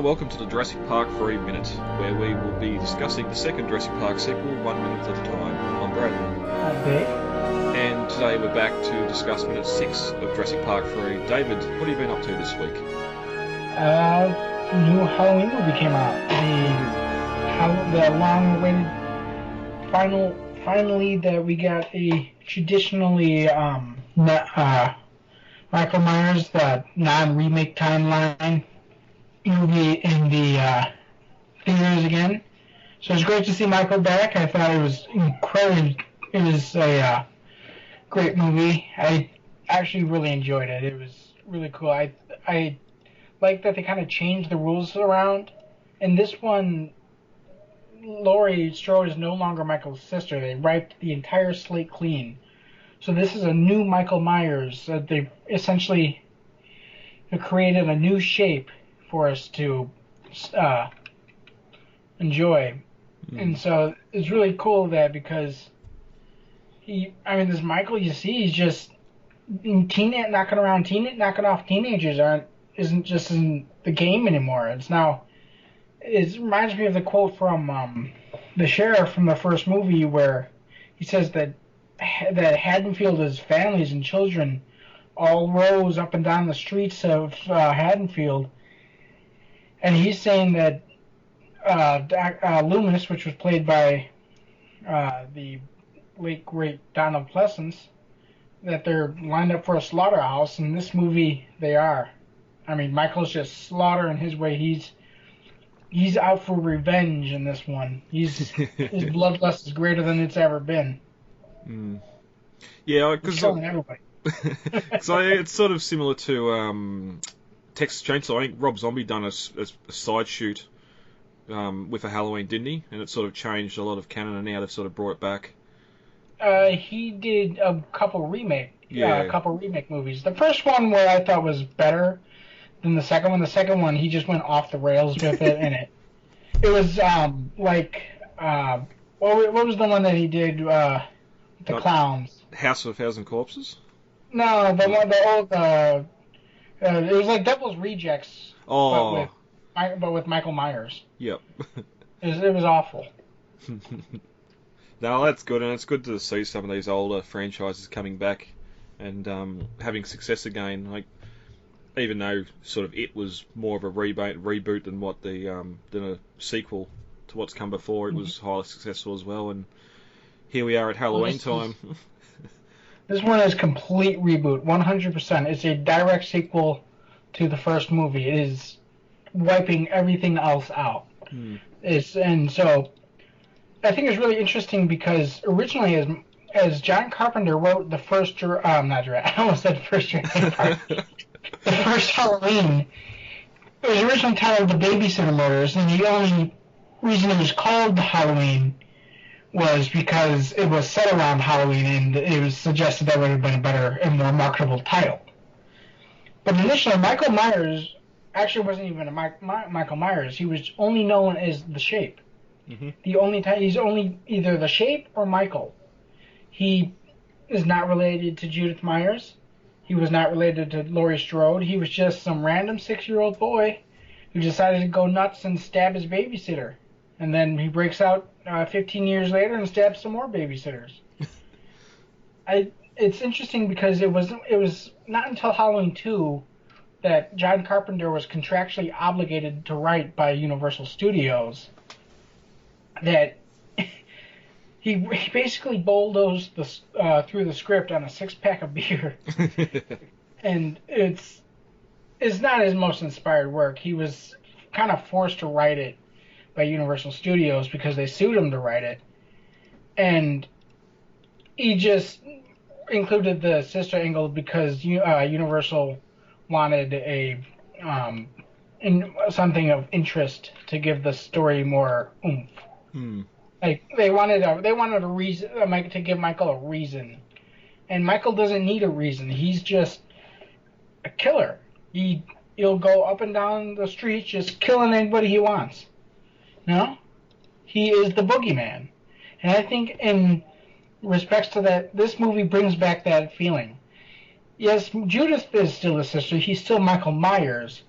welcome to the Jurassic Park 3 Minute, where we will be discussing the second Jurassic Park sequel 1 minute at a time. I'm Brad. I'm Dave. And today we're back to discuss minute 6 of Jurassic Park 3. David, what have you been up to this week? New Halloween movie came out. The long-awaited finally that we got a traditionally Michael Myers, the non-remake timeline movie in the theaters again. So it's great to see Michael back. I thought it was incredible. It was a great movie. I actually really enjoyed it. It was really cool. I like that they kind of changed the rules around. In this one, Laurie Strode is no longer Michael's sister. They wiped the entire slate clean. So this is a new Michael Myers. They essentially created a new shape for us to enjoy. And so it's really cool that because this Michael you see, he's just knocking off teenagers isn't just in the game anymore. It reminds me of the quote from the sheriff from the first movie where he says that Haddonfield's families and children all rose up and down the streets of Haddonfield. And he's saying that Loomis, which was played by the late, great Donald Pleasence, that they're lined up for a slaughterhouse. In this movie, they are. Michael's just slaughtering his way. He's out for revenge in this one. His bloodlust is greater than it's ever been. Yeah, because killing everybody. So it's sort of similar to Texas Chainsaw. I think Rob Zombie done a side shoot with a Halloween, didn't he? And it sort of changed a lot of canon, and now they've sort of brought it back. He did a couple remake movies. The first one where I thought was better than the second one. The second one, he just went off the rails with it, and it was what was the one that he did? The clowns. House of a Thousand Corpses? No, the old. It was like Devil's Rejects. Oh. But with Michael Myers. Yep. It was awful. No, that's good, and it's good to see some of these older franchises coming back and having success again. Like, even though sort of it was more of a reboot than what than a sequel to what's come before, it was highly successful as well. And here we are at Halloween time. This one is complete reboot, 100%. It's a direct sequel to the first movie. It is wiping everything else out. And so I think it's really interesting because originally, as John Carpenter wrote the first I almost said first Jurassic Park. The first Halloween, it was originally titled The Babysitter Murders, and the only reason it was called Halloween was because it was set around Halloween, and it was suggested that would have been a better and more marketable title. But initially, Michael Myers actually wasn't even a Michael Myers. He was only known as the Shape. He's only either the Shape or Michael. He is not related to Judith Myers. He was not related to Laurie Strode. He was just some random 6-year-old boy who decided to go nuts and stab his babysitter. And then he breaks out 15 years later and stabs some more babysitters. It's interesting because it was not until Halloween 2 that John Carpenter was contractually obligated to write by Universal Studios that he basically bulldozed through the script on a 6-pack of beer. And it's not his most inspired work. He was kind of forced to write it by Universal Studios because they sued him to write it. And he just included the sister angle because Universal wanted something of interest to give the story more oomph. Like they wanted a reason, to give Michael a reason, and Michael doesn't need a reason. He's just a killer. He'll go up and down the streets just killing anybody he wants. No, he is the boogeyman, and I think in respects to that, this movie brings back that feeling. Yes, Judith is still a sister. He's still Michael Myers,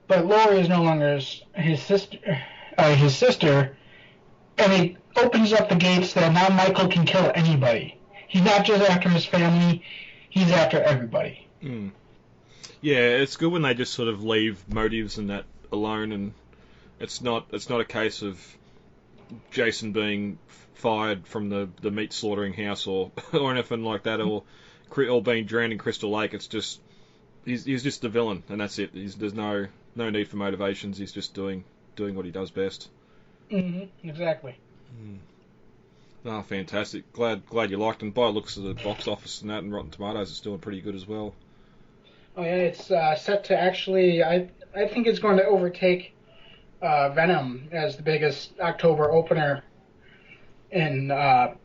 but Lori is no longer his sister, and it opens up the gates that now Michael can kill anybody. He's not just after his family; he's after everybody. Mm. Yeah, it's good when they just sort of leave motives and that alone, and it's not a case of Jason being fired from the meat slaughtering house or anything like that, or being drowned in Crystal Lake. It's just he's just the villain, and that's it. There's no need for motivations. He's just doing what he does best. Exactly. Oh, fantastic! Glad you liked it. And by the looks of the box office and that, and Rotten Tomatoes, it's doing pretty good as well. Oh yeah, it's set to actually. I think it's going to overtake Venom as the biggest October opener in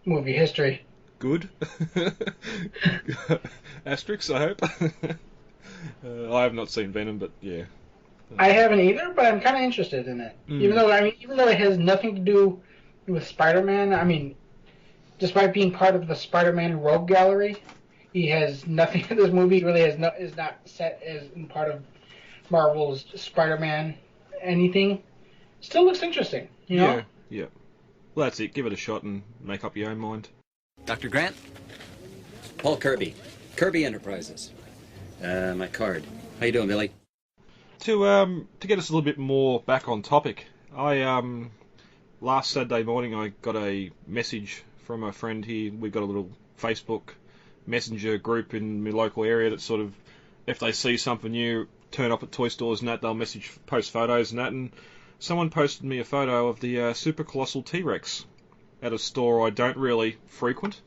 movie history. Good. Asterix, I hope. I have not seen Venom, but yeah. I haven't either, but I'm kind of interested in it. Even though it has nothing to do with Spider-Man. I mean, despite being part of the Spider-Man Rogue Gallery, he has nothing. This movie really is not set as in part of Marvel's Spider-Man anything. Still looks interesting, you know? Yeah. Well, that's it. Give it a shot and make up your own mind. Dr. Grant? Paul Kirby. Kirby Enterprises. My card. How you doing, Billy? To get us a little bit more back on topic, I last Saturday morning I got a message from a friend here. We've got a little Facebook Messenger group in my local area that sort of, if they see something new, turn up at toy stores and that, they'll post photos and that, and someone posted me a photo of the Super Colossal T-Rex at a store I don't really frequent,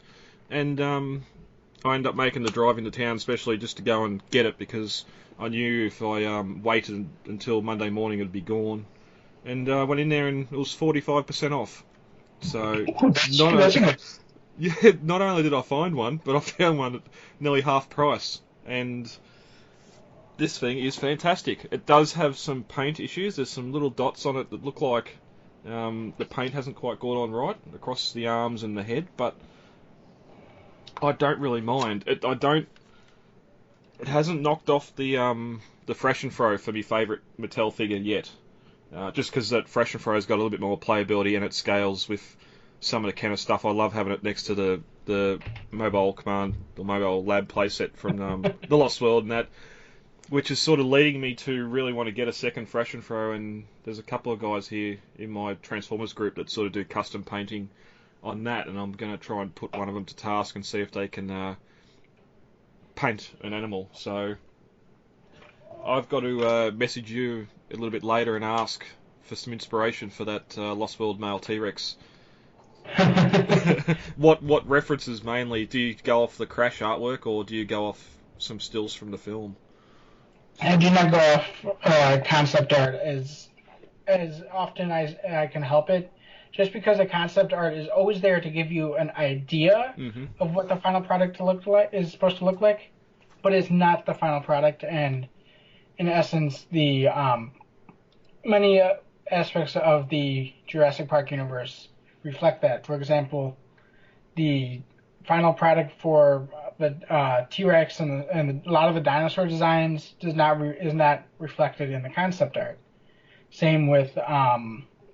and I ended up making the drive into town especially just to go and get it, because I knew if I waited until Monday morning it'd be gone, and I went in there and it was 45% off. So not only did I find one, but I found one at nearly half price, and this thing is fantastic. It does have some paint issues. There's some little dots on it that look like the paint hasn't quite got on right across the arms and the head, but I don't really mind. It hasn't knocked off the Fresh and Fro for my favourite Mattel figure yet. Just because that Fresh and Fro's got a little bit more playability and it scales with some of the kind of stuff. I love having it next to the mobile command, the mobile lab playset from The Lost World and that, which is sort of leading me to really want to get a second Fresh and Fro, and there's a couple of guys here in my Transformers group that sort of do custom painting on that, and I'm going to try and put one of them to task and see if they can paint an animal. So I've got to message you a little bit later and ask for some inspiration for that Lost World male T-Rex. What references mainly? Do you go off the Crash artwork, or do you go off some stills from the film? I do not go off concept art as often as I can help it, just because the concept art is always there to give you an idea of what the final product is supposed to look like, but it's not the final product. And in essence, the many aspects of the Jurassic Park universe reflect that. For example, the final product for the T-Rex and a lot of the dinosaur designs is not reflected in the concept art. Same with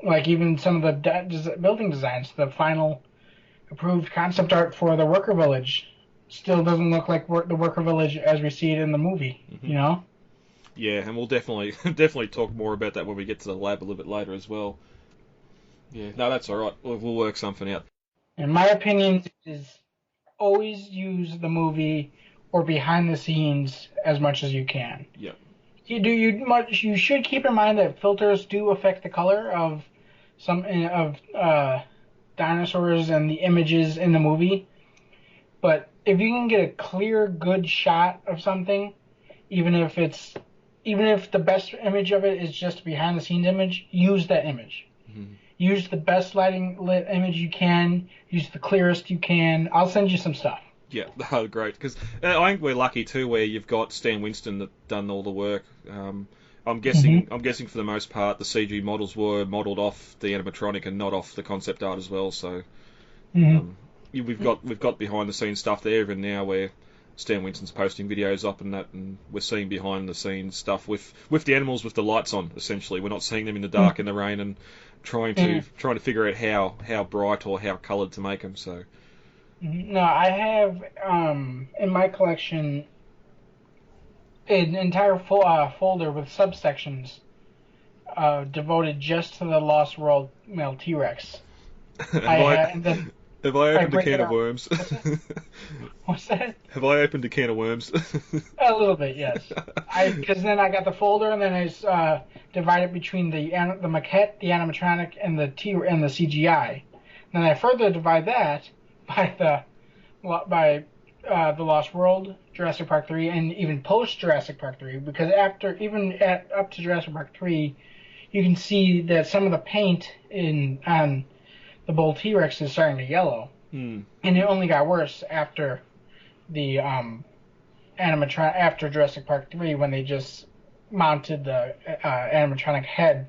like even some of the building designs. The final approved concept art for the worker village still doesn't look like the worker village as we see it in the movie. You know? Yeah, and we'll definitely talk more about that when we get to the lab a little bit later as well. Yeah, no, that's all right. We'll work something out. In my opinion, is always use the movie or behind the scenes as much as you can. Yep. You should keep in mind that filters do affect the color of some dinosaurs and the images in the movie. But if you can get a clear, good shot of something, even if the best image of it is just a behind the scenes image, use that image. Use the best lit image you can. Use the clearest you can. I'll send you some stuff. Yeah, oh, great. Because I think we're lucky too, where you've got Stan Winston that done all the work. I'm guessing for the most part the CG models were modelled off the animatronic and not off the concept art as well. So we've got behind the scenes stuff there even now where Stan Winston's posting videos up and that, and we're seeing behind the scenes stuff with the animals with the lights on. Essentially, we're not seeing them in the dark in the rain and trying to figure out how bright or how coloured to make them. So. No, I have in my collection an entire folder with subsections devoted just to the Lost World male T-Rex. Have I opened a can of worms? What's that? Have I opened a can of worms? A little bit, yes. Because then I got the folder, and then I divide it between the maquette, the animatronic, and the CGI. Then I further divide that by the Lost World, Jurassic Park 3, and even post Jurassic Park 3, because up to Jurassic Park 3, you can see that some of the paint on the bull T-Rex is starting to yellow, and it only got worse after the after Jurassic Park 3, when they just mounted the animatronic head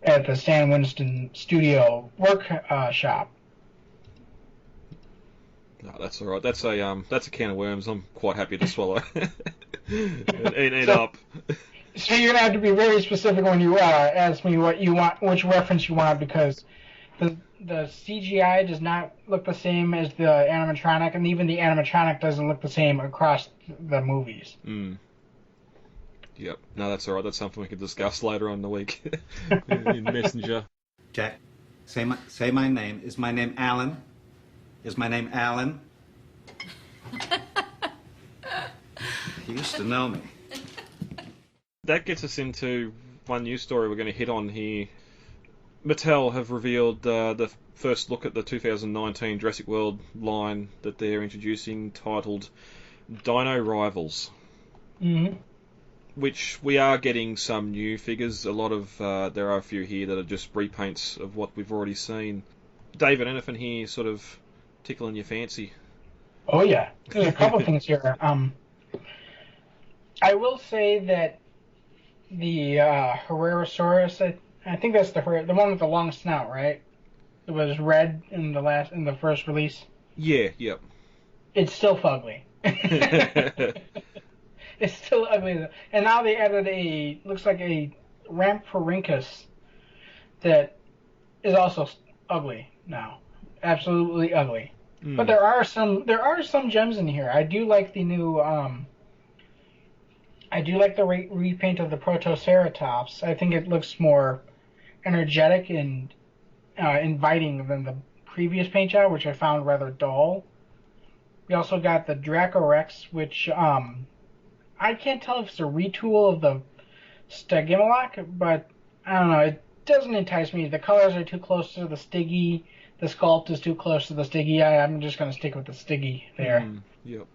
at the Stan Winston studio workshop. No, that's all right. That's a can of worms. I'm quite happy to swallow. Eat up. So you're gonna have to be very specific when you ask me what you want, which reference you want, because the CGI does not look the same as the animatronic, and even the animatronic doesn't look the same across the movies. Yep. No, that's all right. That's something we can discuss later on in the week in Messenger. Jack, say my name. Is my name Alan? Is my name Alan? You used to know me. That gets us into one news story we're going to hit on here. Mattel have revealed the first look at the 2019 Jurassic World line that they're introducing, titled Dino Rivals. Mm-hmm. Which we are getting some new figures. There are a few here that are just repaints of what we've already seen. David, anything here sort of tickling your fancy? Oh yeah, there's a couple things here. I will say that the Herrerasaurus, I think that's the one with the long snout, right? It was red in the first release. Yeah, yep. It's still fugly. It's still ugly, and now they added looks like a Ramphorhynchus that is also ugly now, absolutely ugly. But there are some gems in here. I do like the new repaint of the Protoceratops. I think it looks more energetic and inviting than the previous paint job, which I found rather dull. We also got the Dracorex, which I can't tell if it's a retool of the Stygimoloch, but I don't know. It doesn't entice me. The colors are too close to the Stiggy. The sculpt is too close to the Stiggy. I'm just going to stick with the Stiggy there. Yep.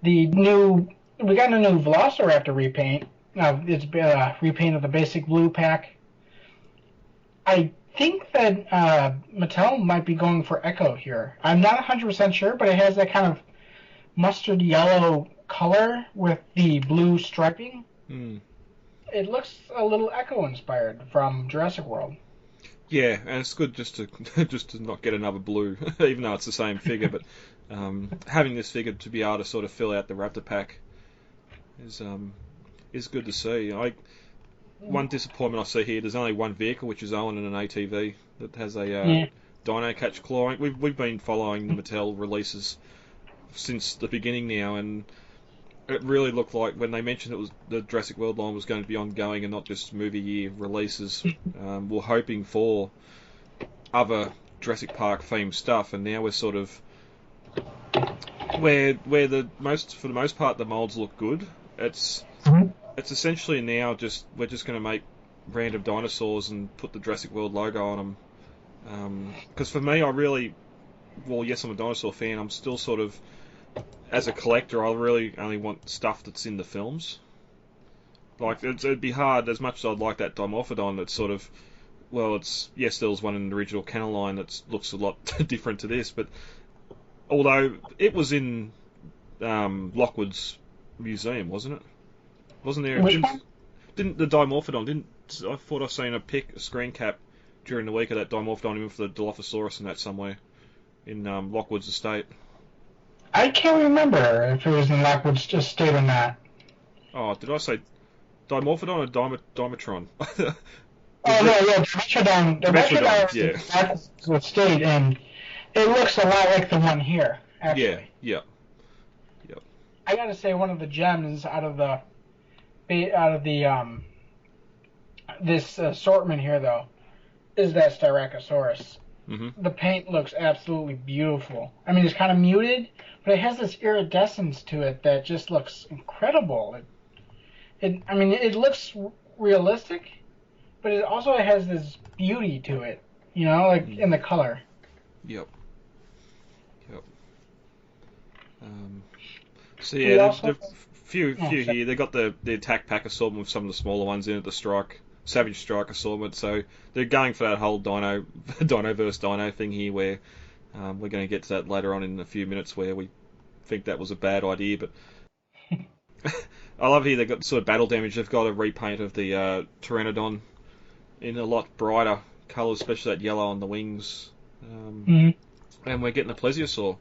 We got a new Velociraptor repaint. It's a repaint of the basic blue pack. I think that Mattel might be going for Echo here. I'm not 100% sure, but it has that kind of mustard yellow color with the blue striping. It looks a little Echo inspired from Jurassic World. Yeah, and it's good just to not get another blue, even though it's the same figure. But having this figure to be able to sort of fill out the Raptor pack is good to see. One disappointment I see here: there's only one vehicle, which is Owen in an ATV that has a Dino Catch Claw. We've been following the Mattel releases since the beginning now, and it really looked like when they mentioned it was the Jurassic World line was going to be ongoing and not just movie year releases. We're hoping for other Jurassic Park themed stuff, and now we're sort of where for the most part the molds look good. It's essentially now we're just going to make random dinosaurs and put the Jurassic World logo on them. Because for me, yes, I'm a dinosaur fan. I'm still sort of, as a collector, I really only want stuff that's in the films. Like, it'd be hard, as much as I'd like that Dimorphodon that's sort of, there was one in the original canon line that looks a lot different to this, but although it was in Lockwood's museum, wasn't it? Wasn't there? Which one? Didn't the Dimorphodon, I thought I seen a screen cap during the week of that Dimorphodon, even for the Dilophosaurus and that somewhere in Lockwood's estate. I can't remember if it was in Lockwood's Estate or not. Oh, did I say Dimorphodon or Dimetron? Oh no, yeah, the Metrodon yeah. is in Lockwood's Estate, and it looks a lot like the one here, actually. Yeah. I gotta say, one of the gems out of the this assortment here, though, is that Styracosaurus. Mm-hmm. The paint looks absolutely beautiful. I mean, it's kind of muted, but it has this iridescence to it that just looks incredible. It looks realistic, but it also has this beauty to it, like in the color. Yep. So yeah, the few here. They got the attack pack assortment with some of the smaller ones in it. The Savage Strike assortment. So they're going for that whole Dino versus Dino thing here, where we're going to get to that later on in a few minutes, where we think that was a bad idea. But I love here they've got sort of battle damage. They've got a repaint of the Pteranodon in a lot brighter colours, especially that yellow on the wings. And we're getting a Plesiosaur,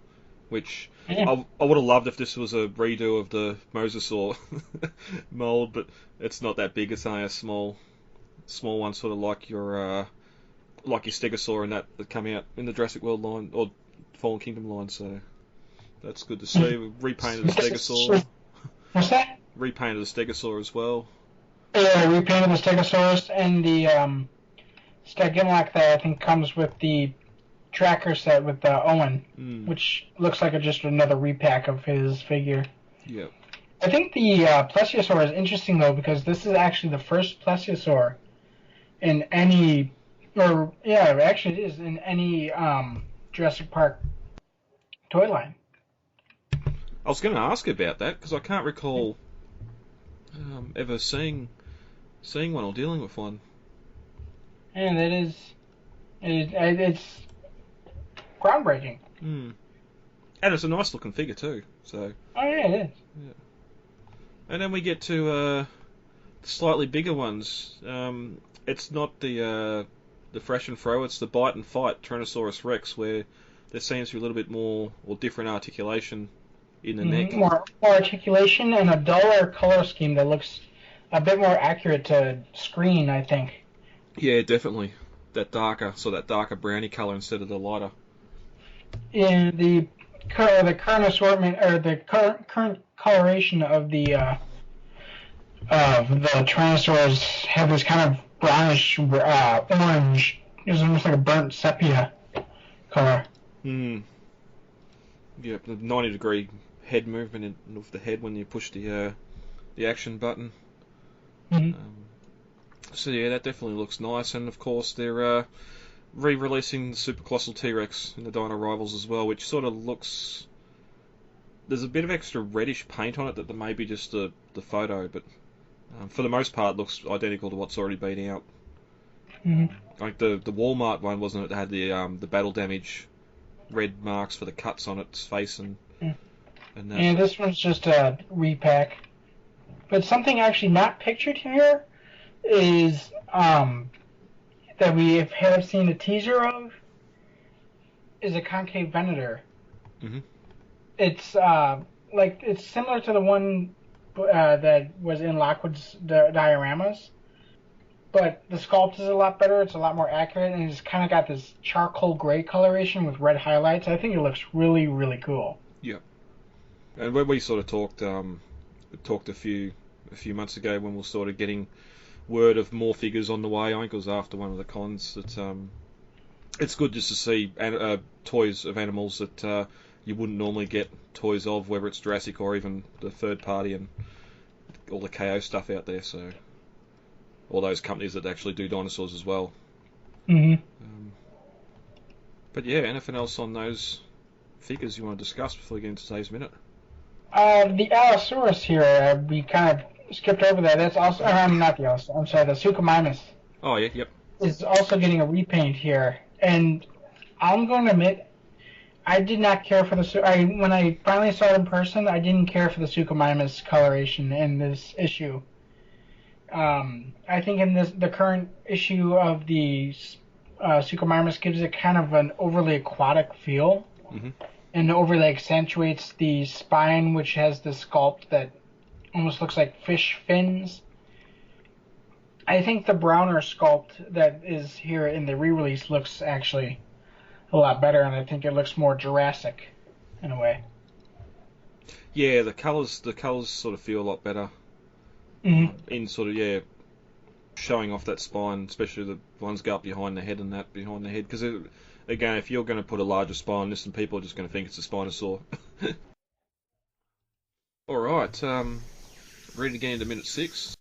which I would have loved if this was a redo of the Mosasaur mold, but it's not that big. It's only a small one, sort of like your Stegosaur and that come out in the Jurassic World line or Fallen Kingdom line. So that's good to see. We repainted the Stegosaur. What's that? Repainted the Stegosaur as well. Yeah, repainted the Stegosaurus and the Stygimlac that I think comes with the tracker set with Owen, which looks like just another repack of his figure. Yep. I think the Plesiosaur is interesting, though, because this is actually the first Plesiosaur in any, actually it is, in any Jurassic Park toy line. I was going to ask about that, because I can't recall ever seeing one or dealing with one. And it's groundbreaking. And it's a nice looking figure too. So. Oh yeah, it is. Yeah. And then we get to slightly bigger ones. It's not the fresh and fro. It's the bite and fight Tyrannosaurus Rex, where there seems to be a little bit more or different articulation in the neck. More articulation and a duller color scheme that looks a bit more accurate to screen, I think. Yeah, definitely. That darker browny color instead of the lighter. In the current assortment, or the current coloration of the Tyrannosaurs have this kind of brownish orange. It's almost like a burnt sepia color. Yep, the 90-degree head movement of the head when you push the action button. So yeah, that definitely looks nice, and of course they're re-releasing the Super Colossal T-Rex in the Dino Rivals as well, which sort of looks... There's a bit of extra reddish paint on it that may be just the photo, but for the most part it looks identical to what's already been out. Like the Walmart one, wasn't it? That had the battle damage red marks for the cuts on its face and that. And this one's just a repack. But something actually not pictured here is that we have seen a teaser of is a concave Venator. It's it's similar to the one that was in Lockwood's dioramas, but the sculpt is a lot better. It's a lot more accurate, and it's kind of got this charcoal gray coloration with red highlights. I think it looks really, really cool. Yeah, and when we sort of talked a few months ago when we were sort of getting word of more figures on the way. I think it was after one of the cons that it's good just to see toys of animals that you wouldn't normally get toys of, whether it's Jurassic or even the third party and all the KO stuff out there. So all those companies that actually do dinosaurs as well. But yeah, anything else on those figures you want to discuss before we get into today's minute? The Allosaurus here, we kind of skipped over that. That's also, not the Allosaurus, I'm sorry, the Suchomimus. Oh, yeah, yep. Is also getting a repaint here. And I'm going to admit, I did not care for when I finally saw it in person, I didn't care for the Suchomimus coloration in this issue. I think in the current issue of the Suchomimus gives it kind of an overly aquatic feel. and overly accentuates the spine, which has the sculpt that almost looks like fish fins. I think the browner sculpt that is here in the re-release looks actually a lot better, and I think it looks more Jurassic in a way. Yeah, the colours sort of feel a lot better. In sort of, showing off that spine, especially the ones go up behind the head and that behind the head. Because, again, if you're going to put a larger spine on this, then people are just going to think it's a Spinosaur. Alright, ready to get into minute 6.